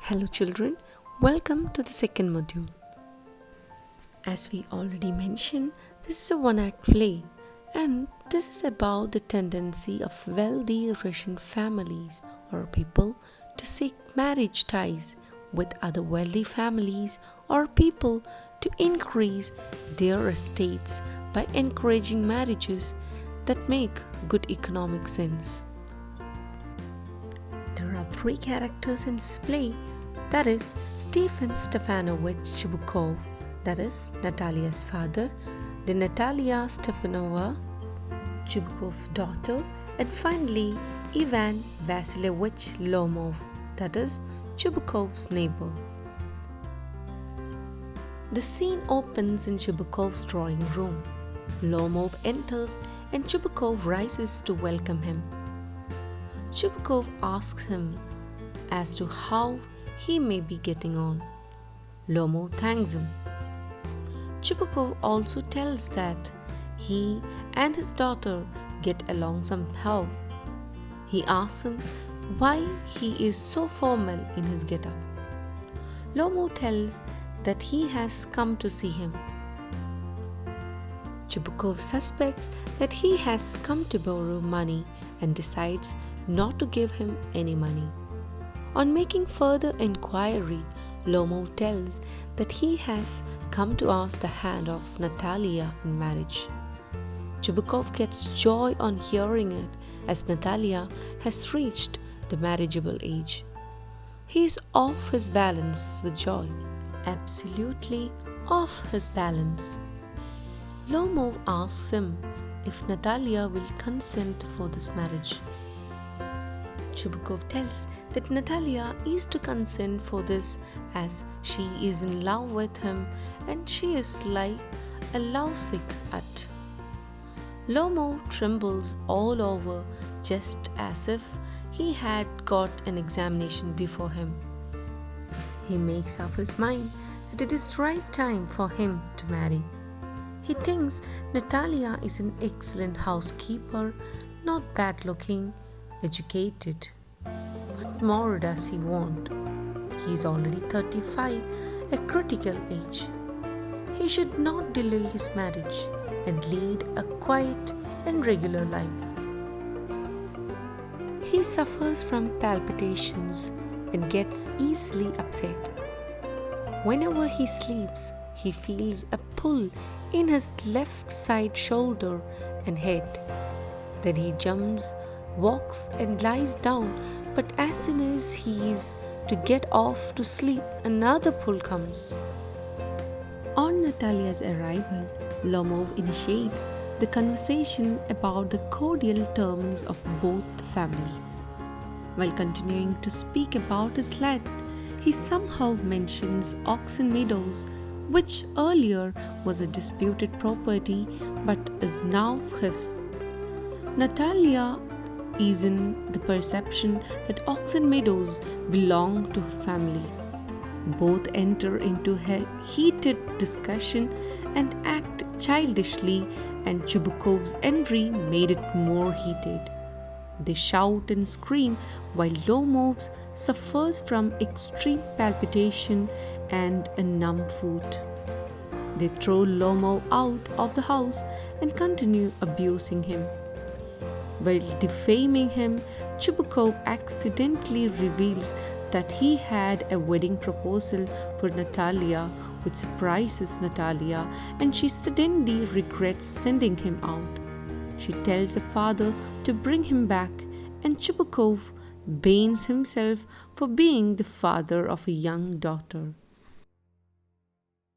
Hello children, welcome to the second module. As we already mentioned, this is a one-act play and this is about the tendency of wealthy Russian families or people to seek marriage ties with other wealthy families or people to increase their estates by encouraging marriages that make good economic sense. There are three characters in this play, that is Stefan Stefanovich Chubukov, that is Natalia's father, then Natalia Stefanova, Chubukov's daughter, and finally Ivan Vasilievich Lomov, that is Chubukov's neighbor. The scene opens in Chubukov's drawing room. Lomov enters and Chubukov rises to welcome him. Chubukov asks him as to how he may be getting on. Lomov thanks him. Chubukov also tells that he and his daughter get along somehow. He asks him why he is so formal in his get-up. Lomov tells that he has come to see him. Chubukov suspects that he has come to borrow money and decides not to give him any money. On making further inquiry, Lomov tells that he has come to ask the hand of Natalia in marriage. Chubukov gets joy on hearing it as Natalia has reached the marriageable age. He is off his balance with joy, absolutely off his balance. Lomov asks him if Natalia will consent for this marriage. Chubukov tells that Natalia is to consent for this as she is in love with him and she is like a lovesick at. Lomov trembles all over just as if he had got an examination before him. He makes up his mind that it is right time for him to marry. He thinks Natalia is an excellent housekeeper, not bad looking, educated. What more does he want? He is already 35, a critical age. He should not delay his marriage and lead a quiet and regular life. He suffers from palpitations and gets easily upset. Whenever he sleeps, he feels a pull in his left side shoulder and head. Then he jumps, walks and lies down, but as soon as he is to get off to sleep, another pull comes. On Natalia's arrival, Lomov initiates the conversation about the cordial terms of both families. While continuing to speak about his land, he somehow mentions Oxen Meadows, which earlier was a disputed property but is now his. Natalia is in the perception that Oxen Meadows belong to her family. Both enter into a heated discussion and act childishly, and Chubukov's entry made it more heated. They shout and scream while Lomov suffers from extreme palpitation and a numb foot. They throw Lomov out of the house and continue abusing him. While defaming him, Chubukov accidentally reveals that he had a wedding proposal for Natalia, which surprises Natalia, and she suddenly regrets sending him out. She tells the father to bring him back, and Chubukov blames himself for being the father of a young daughter.